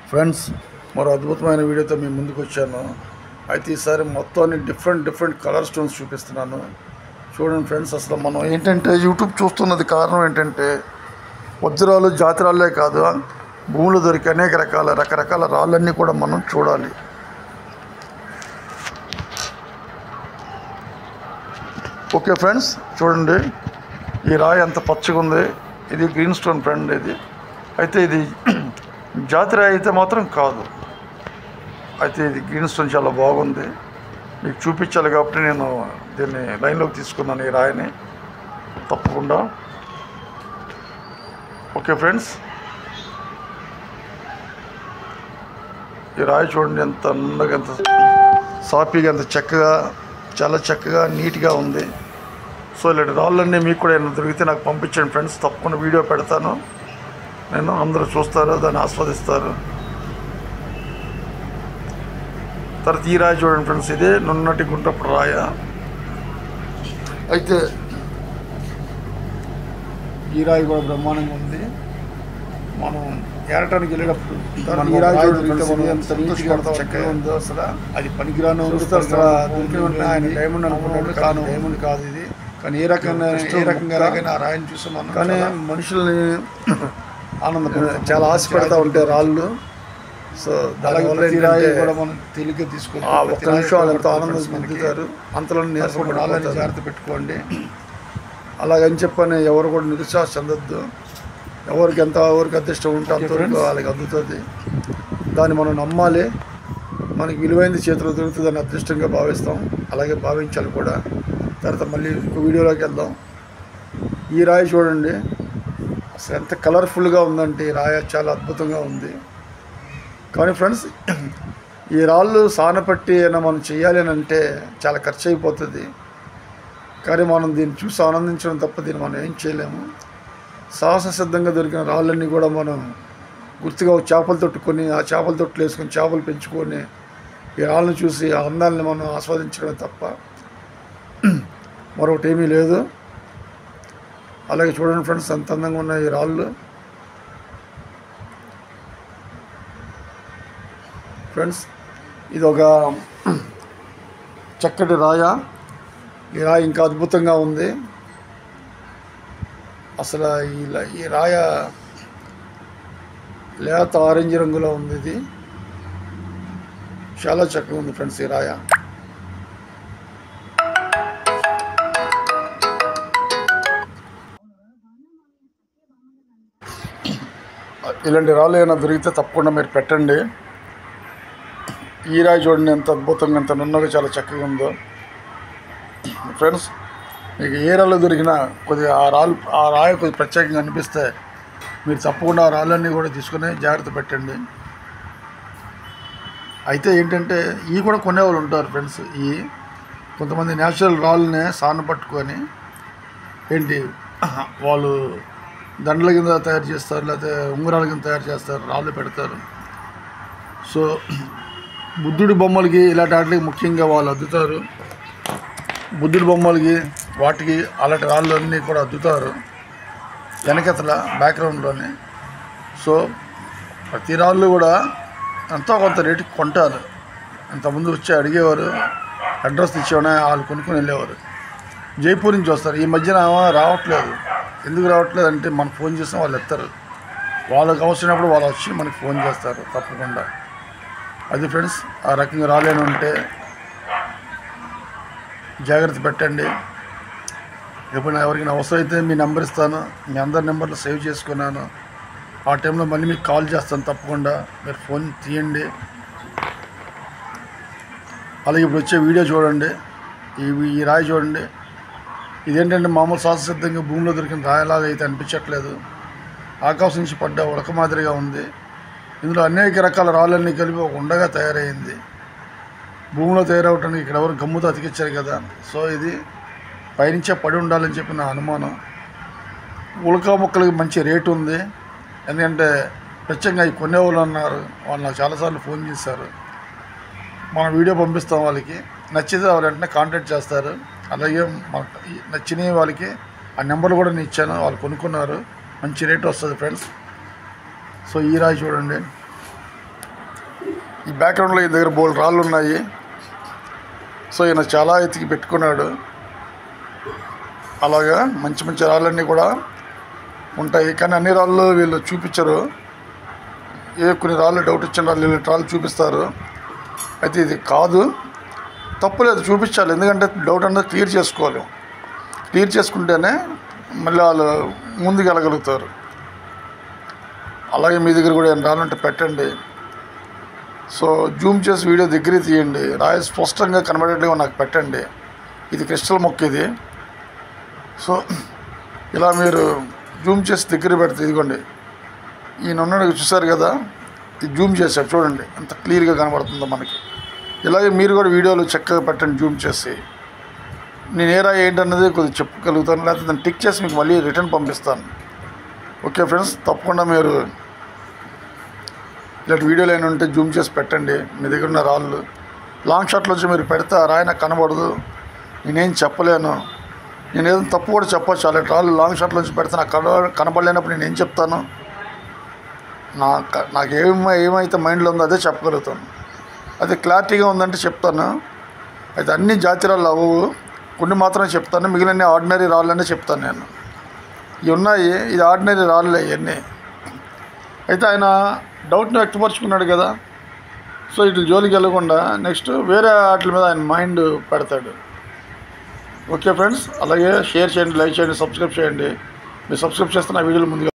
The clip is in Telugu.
ఫ్రెండ్స్, మరో అద్భుతమైన వీడియోతో మీ ముందుకు వచ్చాను. అయితే ఈసారి మొత్తాన్ని డిఫరెంట్ కలర్ స్టోన్స్ చూపిస్తున్నాను. చూడండి ఫ్రెండ్స్, అసలు మనం ఏంటంటే యూట్యూబ్ చూస్తున్నది కారణం ఏంటంటే వజ్రాలు జాతిరాళ్ళే కాదు, భూములు దొరికే అనేక రకరకాల రాళ్ళన్నీ కూడా మనం చూడాలి. ఓకే ఫ్రెండ్స్, చూడండి ఈ రాయి ఎంత పచ్చగా ఉంది. ఇది గ్రీన్ స్టోన్ ఫ్రెండ్. ఇది అయితే ఇది జాతి రాయి అయితే మాత్రం కాదు. అయితే ఇది గ్రీన్ స్టోన్ చాలా బాగుంది. మీకు చూపించాలి కాబట్టి నేను దీన్ని లైన్లోకి తీసుకున్నాను, ఈ రాయిని తప్పకుండా. ఓకే ఫ్రెండ్స్, ఈ రాయి చూడండి ఎంత అందంగా, ఎంత సాఫీగా, ఎంత చక్కగా, చాలా చక్కగా నీట్గా ఉంది. సో ఇలాంటి రాళ్ళన్నీ మీకు కూడా ఏమైనా దొరికితే నాకు పంపించండి ఫ్రెండ్స్. తప్పకుండా వీడియో పెడతాను నేను, అందరూ చూస్తారు, దాన్ని ఆస్వాదిస్తారు. తర్వాత ఈ రాయి చూడండి ఫ్రెండ్స్, ఇదే నున్నటి గుంటపు రాయ. అయితే ఈ రాయి కూడా బ్రహ్మాండంగా ఉంది. మనం ఏరటానికి వెళ్ళేటప్పుడు ఈ రాయి చూడండి ఎంత నీట్గా చక్కగా ఉందో. అసలు అది పనికిరాను అసలు దొరికిన వెంటనే ఆయన డైమండ్ అనుకున్నాడు, కానీ డైమండ్ కాదు ఇది. కానీ ఏ రకంగా ఆ రాయిని చూసి మనం కానీ మనుషుల్ని చాలా ఆశపడతా ఉంటాయి రాళ్ళు. సో దానివల్ల రాయి కూడా మనం తేలిగ్గా తీసుకుని ఒక్క నిమిషం వాళ్ళు ఎంతో ఆనందం పొందుతారు. అంతలో నేర్చుకుని రాళ్ళని జాగ్రత్త పెట్టుకోండి. అలాగని చెప్పని ఎవరు కూడా నిరుత్సాహ చెందొద్దు. ఎవరికి అదృష్టం ఉంటే అంతవరకు వాళ్ళకి అందుతుంది. దాన్ని మనం నమ్మాలి. మనకి విలువైంది చేతిలో దొరుకుతుందని అదృష్టంగా భావిస్తాం, అలాగే భావించాలి కూడా. తర్వాత మళ్ళీ ఇంకో వీడియోలోకి వెళ్దాం. ఈ రాయి చూడండి అసలు ఎంత కలర్ఫుల్గా ఉందంటే, ఈ రాయి చాలా అద్భుతంగా ఉంది. కానీ ఫ్రెండ్స్, ఈ రాళ్ళు సానపట్టి అయినా మనం చేయాలి అని అంటే చాలా ఖర్చు అయిపోతుంది. కానీ మనం దీన్ని చూసి ఆనందించడం తప్ప దీన్ని మనం ఏం చేయలేము. సాహస సిద్ధంగా దొరికిన రాళ్ళన్నీ కూడా మనం గుర్తుగా చేపల తొట్టుకొని, ఆ చేపల తొట్టులు వేసుకొని చేపలు పెంచుకొని ఈ రాళ్ళని చూసి ఆ అందాలని మనం ఆస్వాదించడమే తప్ప మరొకటి ఏమీ లేదు. అలాగే చూడండి ఫ్రెండ్స్, ఎంత అందంగా ఉన్నాయి ఈ రాళ్ళు. ఫ్రెండ్స్, ఇది ఒక చక్కటి రాయ. ఈ రాయి ఇంకా అద్భుతంగా ఉంది. అసలు ఈ రాయ లేత ఆరెంజ్ రంగులో ఉంది. ఇది చాలా చక్కగా ఉంది ఫ్రెండ్స్ ఈ రాయ. ఇలాంటి రాళ్ళు ఏమైనా దొరికితే తప్పకుండా మీరు పెట్టండి. ఈ రాయి చూడండి ఎంత అద్భుతంగా, ఎంత నున్నగా, చాలా చక్కగా ఉందో. ఫ్రెండ్స్, మీకు ఏ రాళ్ళు దొరికినా కొద్దిగా ఆ రాయి కొద్దిగా ప్రత్యేకంగా అనిపిస్తే మీరు తప్పకుండా ఆ రాళ్ళన్నీ కూడా తీసుకుని జాగ్రత్త పెట్టండి. అయితే ఏంటంటే ఇవి కూడా కొనేవాళ్ళు ఉంటారు ఫ్రెండ్స్. ఈ కొంతమంది న్యాచురల్ రాళ్ళనే సాన పట్టుకొని వాళ్ళు దండల కింద తయారు చేస్తారు, లేకపోతే ఉంగరాల కింద తయారు చేస్తారు, రాళ్ళు పెడతారు. సో బుద్ధుడి బొమ్మలకి ఇలాంటి వాటికి ముఖ్యంగా వాళ్ళు అద్దుతారు. బుద్ధుడి బొమ్మలకి వాటికి అలాంటి రాళ్ళు అన్నీ కూడా అద్దుతారు వెనకతల బ్యాక్గ్రౌండ్లోనే. సో ప్రతి రాళ్ళు కూడా ఎంతో కొంత రేటుకి కొంటారు. ఇంతకుముందు వచ్చి అడిగేవారు, అడ్రస్ ఇచ్చేవాడే వాళ్ళు కొనుక్కొని వెళ్ళేవారు. జైపూర్ నుంచి వస్తారు. ఈ మధ్యన రావట్లేదు. ఎందుకు రావట్లేదు అంటే మనం ఫోన్ చేస్తాం, వాళ్ళు ఎత్తారు. వాళ్ళకి అవసరమైనప్పుడు వాళ్ళు వచ్చి మనకి ఫోన్ చేస్తారు తప్పకుండా. అది ఫ్రెండ్స్, ఆ రకంగా రాలేని ఉంటే జాగ్రత్త పెట్టండి. ఎప్పుడైనా ఎవరికైనా అవసరం అయితే మీ నెంబర్ ఇస్తాను, మీ అందరి నెంబర్లు సేవ్ చేసుకున్నాను. ఆ టైంలో మళ్ళీ మీకు కాల్ చేస్తాను, తప్పకుండా మీరు ఫోన్ తీయండి. అలాగే ఇప్పుడు వచ్చే వీడియో చూడండి. ఈ రాయి చూడండి. ఇదేంటంటే మామూలు శాస్త్రసిద్ధంగా భూమిలో దొరికిన రాయలాగా అయితే అనిపించట్లేదు. ఆకాశం నుంచి పడ్డ ఉడక మాదిరిగా ఉంది. ఇందులో అనేక రకాల రాళ్ళన్నీ కలిపి ఒక ఉండగా తయారైంది. భూమిలో తయారవటానికి ఇక్కడ ఎవరు గమ్ముతో అతికిచ్చారు కదా. సో ఇది పైనుంచే పడి ఉండాలని చెప్పి నా అనుమానం. ఉలక మొక్కలకి మంచి రేటు ఉంది. ఎందుకంటే ప్రత్యేకంగా ఈ కొనేవాళ్ళు ఉన్నారు. వాళ్ళు నాకు చాలాసార్లు ఫోన్ చేశారు. మనం వీడియో పంపిస్తాం వాళ్ళకి, నచ్చితే వాళ్ళు వెంటనే కాంటాక్ట్ చేస్తారు. అలాగే మనకు నచ్చిన వాళ్ళకి ఆ నెంబర్ కూడా నేను ఇచ్చాను, వాళ్ళు కొనుక్కున్నారు. మంచి రేట్ వస్తుంది ఫ్రెండ్స్. సో ఈ రాయి చూడండి, ఈ బ్యాక్గ్రౌండ్లో ఈ దగ్గర బోల్డ్ రాళ్ళు ఉన్నాయి. సో ఈయన చాలా ఎత్తికి పెట్టుకున్నాడు. అలాగా మంచి మంచి రాళ్ళన్నీ కూడా ఉంటాయి, కానీ అన్ని రాళ్ళు వీళ్ళు చూపించరు. కొన్ని రాళ్ళు డౌట్ ఇచ్చిన రాళ్ళు రాళ్ళు చూపిస్తారు. అయితే ఇది కాదు, తప్పులేదు, చూపించాలి. ఎందుకంటే డౌట్ అనేది క్లియర్ చేసుకోవాలి. క్లియర్ చేసుకుంటేనే మళ్ళీ వాళ్ళు ముందుకు వెళ్ళగలుగుతారు. అలాగే మీ దగ్గర కూడా రాళ్ళు ఉంటే పెట్టండి. సో జూమ్ చేసి వీడియో దగ్గర తీయండి, రాయి స్పష్టంగా కనబడేట్టుగా నాకు పెట్టండి. ఇది క్రిస్టల్ మొక్క ఇది. సో ఇలా మీరు జూమ్ చేసి దగ్గర పెడితే, ఇదిగోండి ఈయన ఉన్నాడు చూసారు కదా, ఇది జూమ్ చేశారు చూడండి ఎంత క్లియర్గా కనబడుతుందో మనకి. ఇలాగే మీరు కూడా వీడియోలు చక్కగా పెట్టండి జూమ్ చేసి. నేను ఏ రాయి ఏంటన్నది కొద్దిగా చెప్పగలుగుతాను, లేకపోతే దాన్ని టిక్ చేసి మీకు మళ్ళీ రిటర్న్ పంపిస్తాను. ఓకే ఫ్రెండ్స్, తప్పకుండా మీరు ఇలాంటి వీడియోలు అయినా ఉంటే జూమ్ చేసి పెట్టండి. మీ దగ్గర ఉన్న రాళ్ళు లాంగ్ షాట్లో వచ్చి మీరు పెడితే ఆ రాయి నాకు కనబడదు, నేనేం చెప్పలేను. నేను ఏదైనా తప్పు కూడా చెప్పచ్చు. అలాంటి రాళ్ళు లాంగ్ షాట్లో వచ్చి పెడితే నాకు కనబడలేనప్పుడు నేనేం చెప్తాను? నాకు ఏమైతే మైండ్లో ఉందో అదే చెప్పగలుగుతాను. అది క్లారిటీగా ఉందంటే చెప్తాను. అయితే అన్ని జాతి రాళ్ళు అవ్వవు, కొన్ని మాత్రమే చెప్తాను. మిగిలిన ఆర్డినరీ రాళ్ళనే చెప్తాను నేను. ఇవి ఉన్నాయి, ఇది ఆర్డినరీ రాళ్ళే ఇవన్నీ. అయితే ఆయన డౌట్ని వ్యక్తపరుచుకున్నాడు కదా, సో ఇటు జోలికి వెళ్ళకుండా నెక్స్ట్ వేరే వాటి మీద ఆయన మైండ్ పెడతాడు. ఓకే ఫ్రెండ్స్, అలాగే షేర్ చేయండి, లైక్ చేయండి, సబ్స్క్రైబ్ చేయండి. మీరు సబ్స్క్రైబ్ చేస్తే నా వీడియోలు ముందుగా